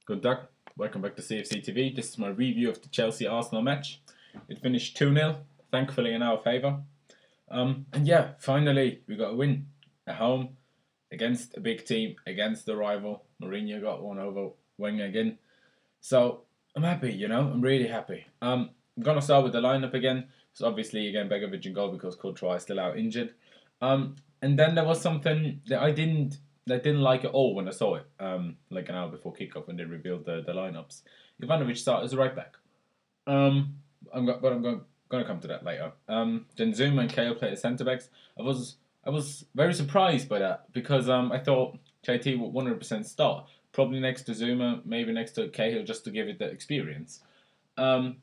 Good dag. Welcome back to CFC TV. This is my review of the Chelsea-Arsenal match. It finished 2-0, thankfully in our favour. And yeah, finally we got a win at home against a big team, against the rival. Mourinho got one over Wenger again. So I'm happy, I'm really happy. I'm going to start with the lineup again. So obviously again Begovic in goal because Courtois is still out injured. And then there was something that I didn't like at all when I saw it, like an hour before kickoff when they revealed the lineups. Ivanovic started as a right back. I'm going to come to that later. Then Zouma and Cahill played as centre backs. I was very surprised by that because I thought JT would 100% start, probably next to Zouma, maybe next to Cahill just to give it the experience. But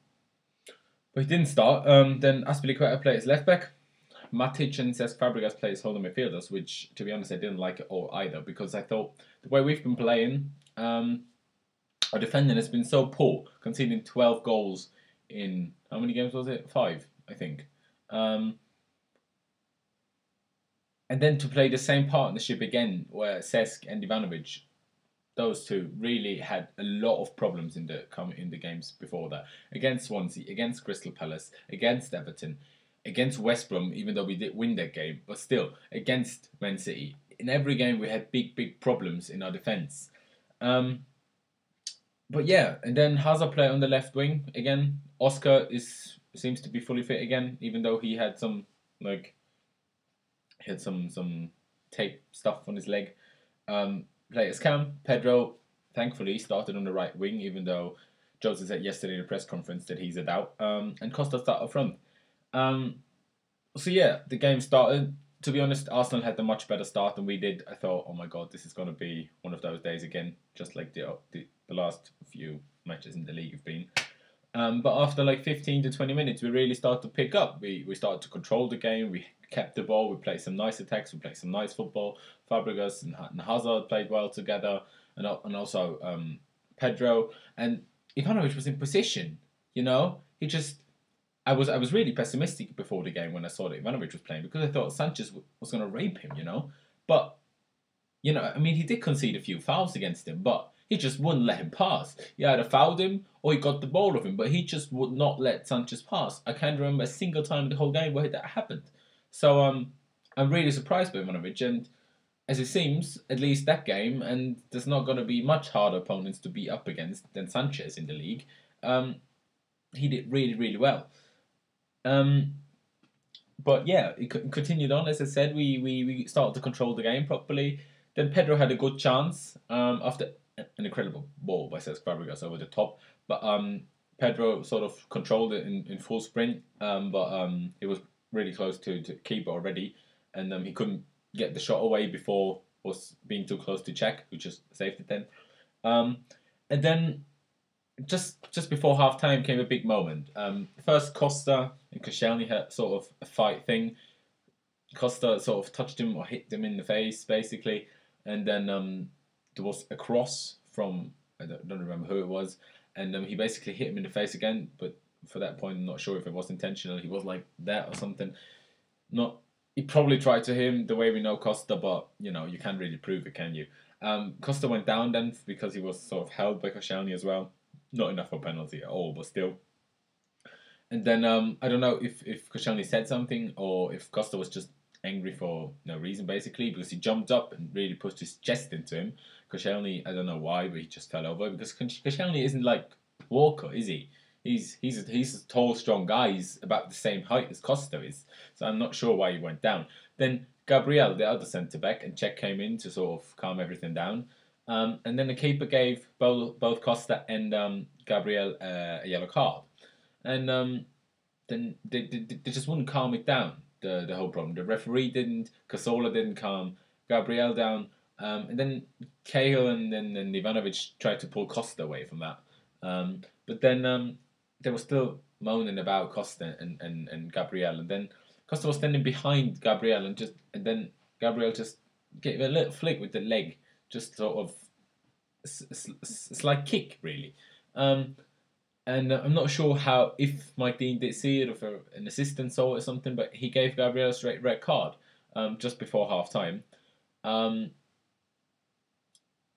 he didn't start. Then Azpilicueta played as left back. Matic and Cesc Fabregas play as holding midfielders, which, to be honest, I didn't like it all either because I thought the way we've been playing, our defending has been so poor, conceding 12 goals in, how many games was it? 5, I think. And then to play the same partnership again, where Cesc and Ivanovic, those two really had a lot of problems in the games before that. Against Swansea, against Crystal Palace, against Everton, against West Brom, even though we did win that game, but still, against Man City. In every game, we had big problems in our defence. But yeah, and then Hazard played on the left wing again. Oscar seems to be fully fit again, even though he had some tape stuff on his leg. Played as Cam. Pedro, thankfully, started on the right wing, even though Jose said yesterday in the press conference that he's a doubt. And Costa started up front. So yeah, the game started. To be honest, Arsenal had a much better start than we did. I thought, oh my god, this is going to be one of those days again, just like the last few matches in the league have been. But after like 15 to 20 minutes, we really started to pick up. We started to control the game. We kept the ball. We played some nice attacks. We played some nice football. Fabregas and Hazard played well together, and also Pedro and Ivanovic was in position. He just. I was really pessimistic before the game when I saw that Ivanovic was playing because I thought Sanchez was going to rape him, But, he did concede a few fouls against him, but he just wouldn't let him pass. He either fouled him or he got the ball of him, but he just would not let Sanchez pass. I can't remember a single time in the whole game where that happened. So I'm really surprised by Ivanovic, and as it seems, at least that game, and there's not going to be much harder opponents to be up against than Sanchez in the league, he did really well. But yeah, it continued on. As I said, we started to control the game properly. Then Pedro had a good chance after an incredible ball by Cesc Fabregas over the top. But Pedro sort of controlled it in full sprint. But he was really close to keeper already, and he couldn't get the shot away before was being too close to check, which just saved it then. And then. Just before half time came a big moment. First, Costa and Koscielny had sort of a fight thing. Costa sort of touched him or hit him in the face, basically. And then there was a cross from, I don't remember who it was. And he basically hit him in the face again. But for that point, I'm not sure if it was intentional. He was like that or something. He probably tried to hit him the way we know Costa, but, you can't really prove it, can you? Costa went down then because he was sort of held by Koscielny as well. Not enough for a penalty at all, but still. And then I don't know if Koscielny said something or if Costa was just angry for no reason, basically, because he jumped up and really pushed his chest into him. Koscielny, I don't know why, but he just fell over because Koscielny isn't like Walker, is he? He's a tall, strong guy. He's about the same height as Costa is, so I'm not sure why he went down. Then Gabriel, the other centre back, and Cech came in to sort of calm everything down. And then the keeper gave both Costa and Gabriel a yellow card. And then they just wouldn't calm it down, the whole problem. The referee didn't, Cazorla didn't calm Gabriel down. And then Cahill and Ivanovic tried to pull Costa away from that. But then they were still moaning about Costa and Gabriel. And then Costa was standing behind Gabriel and then Gabriel just gave a little flick with the leg. Just sort of a slight kick, really. And I'm not sure if Mike Dean did see it or if an assistant saw it or something, but he gave Gabriel a straight red card just before half time.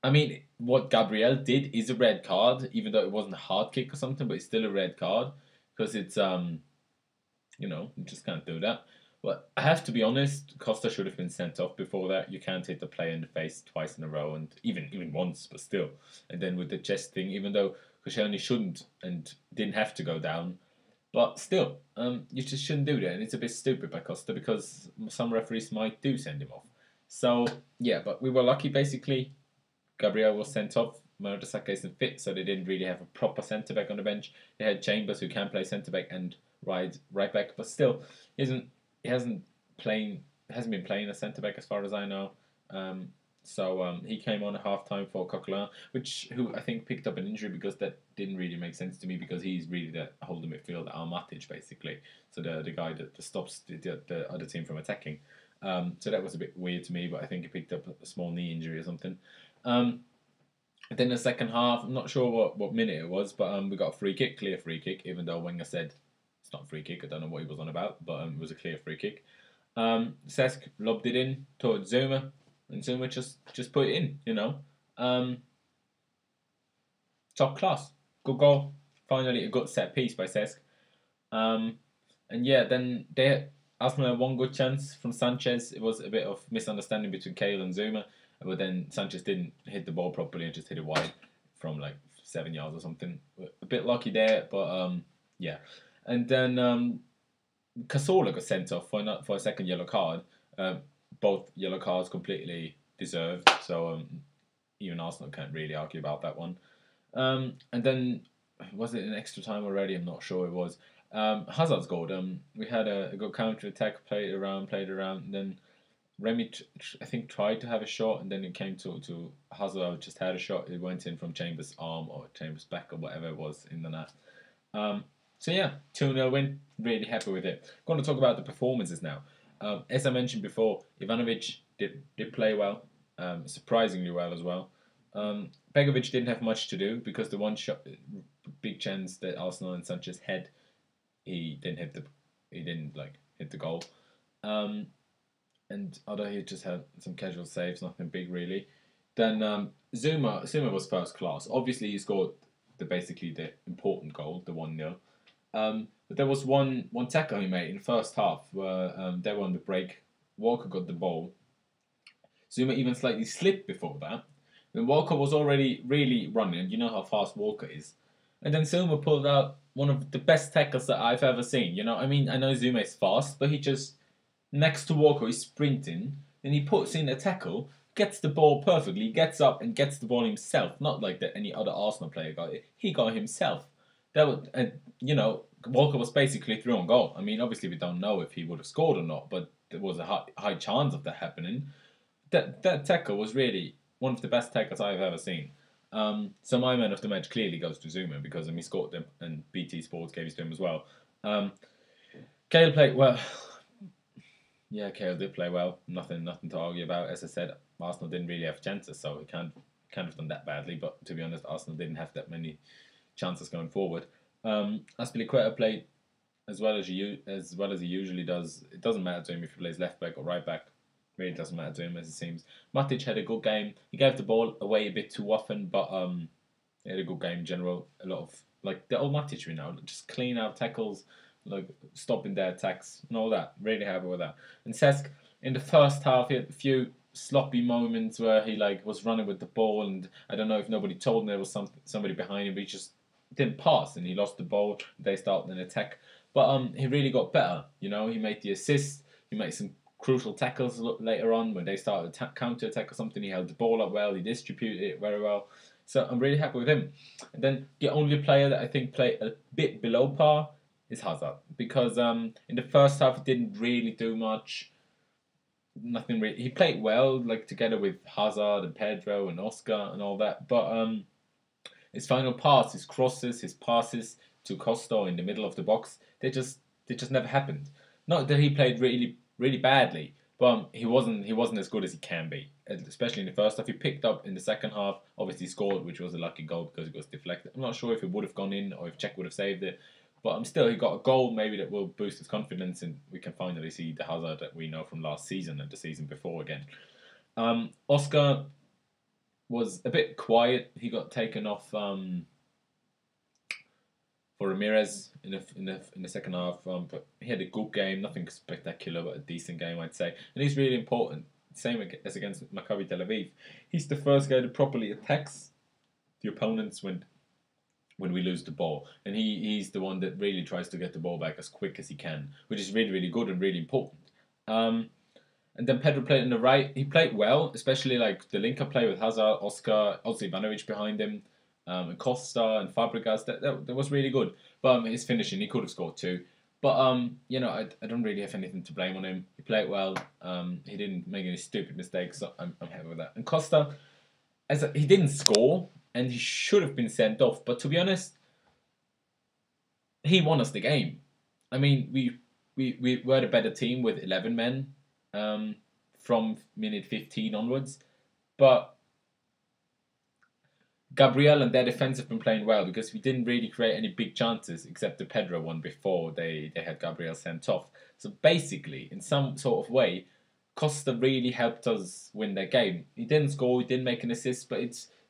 I mean, what Gabriel did is a red card, even though it wasn't a hard kick or something, but it's still a red card because it's you just can't do that. But I have to be honest, Costa should have been sent off before that. You can't hit the player in the face twice in a row, and even once, but still. And then with the chest thing, even though Koscielny shouldn't and didn't have to go down, but still, you just shouldn't do that, and it's a bit stupid by Costa because some referees might do send him off. So yeah, but we were lucky basically. Gabriel was sent off. Mertesacker isn't fit, so they didn't really have a proper centre back on the bench. They had Chambers who can play centre back and right back, but still, he hasn't been playing a centre back as far as I know. So he came on at half time for Coquelin, who I think picked up an injury because that didn't really make sense to me because he's really the holding midfield, our Matic basically. So the guy that stops the other team from attacking. So that was a bit weird to me, but I think he picked up a small knee injury or something. Then the second half, I'm not sure what minute it was, but we got a free kick, clear free kick, even though Wenger said it's not a free kick. I don't know what he was on about, but it was a clear free kick. Cesc lobbed it in towards Zouma, and Zouma just put it in, top class. Good goal. Finally, a good set piece by Cesc. And yeah, then Arsenal had one good chance from Sanchez. It was a bit of misunderstanding between Cahill and Zouma, but then Sanchez didn't hit the ball properly and just hit it wide from like 7 yards or something. A bit lucky there, but yeah. And then Cazorla got sent off for a second yellow card. Both yellow cards completely deserved, so even Arsenal can't really argue about that one. And then, was it an extra time already? I'm not sure it was. Hazard scored. We had a good counter attack, played around, and then Remy, I think, tried to have a shot, and then it came to Hazard just had a shot. It went in from Chambers' arm or Chambers' back or whatever it was in the net. So yeah, 2-0 win. Really happy with it. Going to talk about the performances now. As I mentioned before, Ivanovic did play well, surprisingly well as well. Begovic didn't have much to do because the one shot, big chance that Arsenal and Sanchez had, he didn't hit the goal. And although he just had some casual saves, nothing big really. Then Zouma was first class. Obviously, he scored basically the important goal, the 1-0. But there was one tackle he made in the first half where they were on the break. Walker got the ball. Zouma even slightly slipped before that. Then Walker was already really running. You know how fast Walker is. And then Zouma pulled out one of the best tackles that I've ever seen. I mean, I know Zouma is fast, but he just, next to Walker, he's sprinting. Then he puts in a tackle, gets the ball perfectly, gets up and gets the ball himself. Not like that any other Arsenal player got it. He got it himself. That was, Walker was basically through on goal. I mean, obviously we don't know if he would have scored or not, but there was a high chance of that happening. That tackle was really one of the best tackles I've ever seen. So my man of the match clearly goes to Zouma because he scored them and BT Sports gave it to him as well. Cahill played well. Yeah, Cahill did play well. Nothing to argue about. As I said, Arsenal didn't really have chances, so he can't have done that badly. But to be honest, Arsenal didn't have that many chances going forward. Azpilicueta played as well as he usually does. It doesn't matter to him if he plays left back or right back. Really doesn't matter to him as it seems. Matic had a good game. He gave the ball away a bit too often, but he had a good game in general. A lot of like the old Matic we know, just clean out tackles, like stopping their attacks and all that. Really happy with that. And Cesc in the first half, he had a few sloppy moments where he was running with the ball, and I don't know if nobody told him there was somebody behind him, but he just didn't pass and he lost the ball. They started an attack, but he really got better. He made the assist. He made some crucial tackles later on when they started a counter attack or something. He held the ball up well. He distributed it very well. So I'm really happy with him. And then the only player that I think played a bit below par is Hazard, because in the first half he didn't really do much. Nothing really. He played well, together with Hazard and Pedro and Oscar and all that. But his final pass, his crosses, his passes to Costa in the middle of the box, they just never happened. Not that he played really badly, but he wasn't as good as he can be, especially in the first half. He picked up in the second half, obviously scored, which was a lucky goal because it was deflected. I'm not sure if it would have gone in or if Czech would have saved it, but still, he got a goal maybe that will boost his confidence, and we can finally see the Hazard that we know from last season and the season before again. Oscar was a bit quiet. He got taken off for Ramirez in the second half. But he had a good game, nothing spectacular, but a decent game, I'd say. And he's really important. Same as against Maccabi Tel Aviv. He's the first guy that properly attacks the opponents when we lose the ball, and he's the one that really tries to get the ball back as quick as he can, which is really really good and really important. Um, and then Pedro played on the right. He played well, especially like the link-up play with Hazard, Oscar, also Ivanovic behind him, and Costa and Fabregas. That was really good. But his finishing, he could have scored two. But I don't really have anything to blame on him. He played well. He didn't make any stupid mistakes, so I'm happy with that. And Costa, he didn't score, and he should have been sent off. But to be honest, he won us the game. I mean, we were the better team with 11 men from minute 15 onwards. But Gabriel and their defense have been playing well because we didn't really create any big chances except the Pedro one before they had Gabriel sent off. So basically, in some sort of way, Costa really helped us win that game. He didn't score, he didn't make an assist, but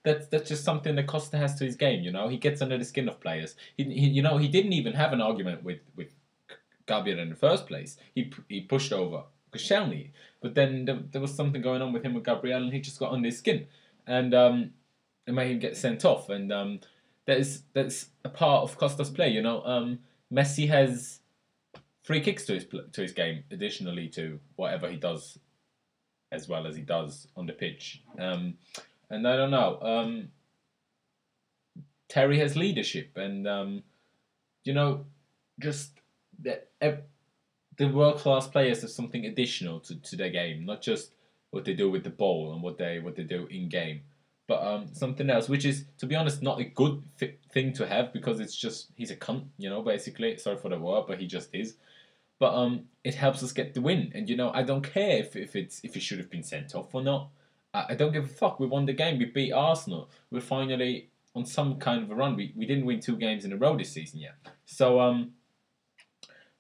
that's just something that Costa has to his game. He gets under the skin of players. He didn't even have an argument with Gabriel in the first place. He pushed over Koscielny, but then there was something going on with him with Gabriel, and he just got under his skin, and it made him get sent off. And that's a part of Costa's play. Messi has free kicks to his game, additionally to whatever he does, as well as he does on the pitch. And I don't know. Terry has leadership, and just the world class players have something additional to their game, not just what they do with the ball and what they do in game, but something else, which is, to be honest, not a good thing to have because it's just he's a cunt, basically. Sorry for the word, but he just is. But it helps us get the win, and I don't care if he should have been sent off or not. I don't give a fuck. We won the game. We beat Arsenal. We're finally on some kind of a run. We didn't win 2 games in a row this season yet, so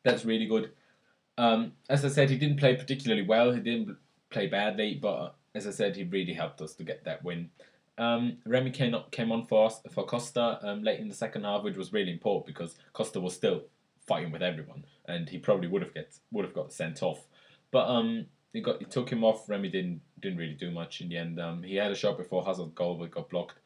that's really good. As I said, he didn't play particularly well. He didn't play badly, but as I said, he really helped us to get that win. Remy came on for Costa late in the second half, which was really important because Costa was still fighting with everyone, and he probably would have got sent off. But he took him off. Remy didn't really do much in the end. He had a shot before Hazard's goal, but got blocked.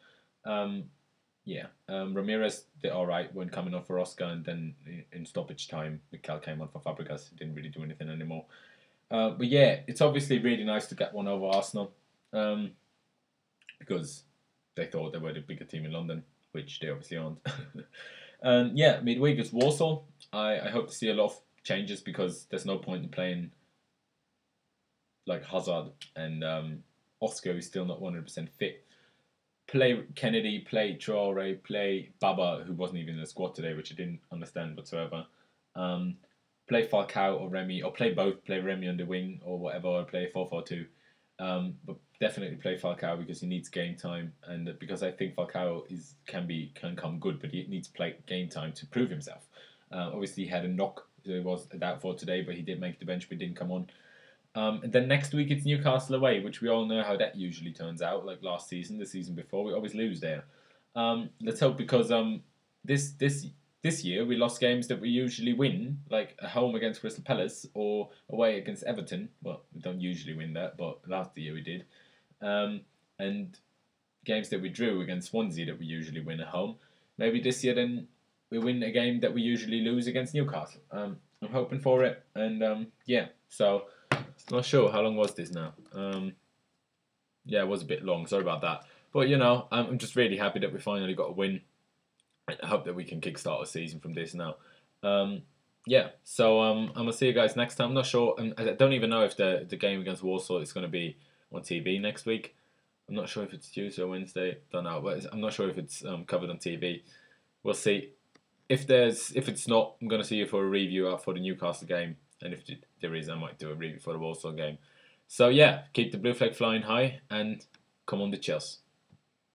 Ramirez did all right when coming on for Oscar, and then in stoppage time, Mikel came on for Fabregas. He didn't really do anything anymore. But yeah, it's obviously really nice to get one over Arsenal, because they thought they were the bigger team in London, which they obviously aren't. And yeah, midweek is Warsaw. I hope to see a lot of changes because there's no point in playing like Hazard and Oscar, who's still not 100% fit. Play Kennedy, play Traore, play Baba, who wasn't even in the squad today, which I didn't understand whatsoever. Play Falcao or Remy, or play both. Play Remy on the wing or whatever, or play 4-4-2. But definitely play Falcao because he needs game time, and because I think Falcao can come good, but he needs play game time to prove himself. Obviously, he had a knock, so he was a doubt for today, but he did make the bench, but didn't come on. And then next week it's Newcastle away, which we all know how that usually turns out. Like last season, the season before, we always lose there. Let's hope, because this year we lost games that we usually win, like at home against Crystal Palace or away against Everton. Well, we don't usually win that, but last year we did. And games that we drew against Swansea that we usually win at home. Maybe this year then we win a game that we usually lose against Newcastle. I'm hoping for it, and so. Not sure how long was this now. It was a bit long. Sorry about that. But I'm just really happy that we finally got a win. I hope that we can kickstart a season from this now. So I'm gonna see you guys next time. I'm not sure. I don't even know if the game against Warsaw is gonna be on TV next week. I'm not sure if it's Tuesday or Wednesday. Don't know. But I'm not sure if it's covered on TV. We'll see. If it's not, I'm gonna see you for a review for the Newcastle game. And if there is, I might do a review for the Warsaw game. So yeah, keep the blue flag flying high and come on the chess.